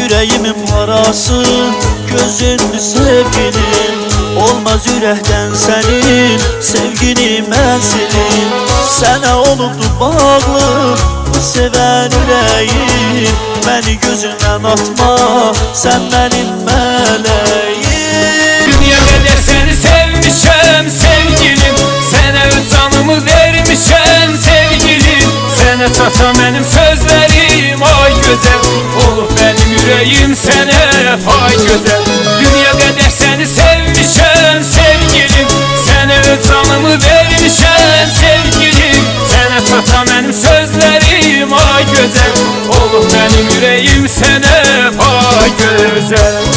yüreğimin parası gözündü sevgilim. Olmaz yürekten senin sevgini mən silim. Sənə olubdu bağlı bu seven yüreğim. Beni gözünden atma, sen benim meleğim. Dünya kadar seni sevmişim sevgilim, sana öz canımı vermişim sevgilim. Sana çatan benim sözlerim ay güzel, olup benim yüreğim sana ay güzel. Dünya kadar seni sevmişim sevgilim, sana öz canımı vermişim sevgilim. Sana çatan benim sözlerim ay güzel, olup benim yüreğim sana ay güzel.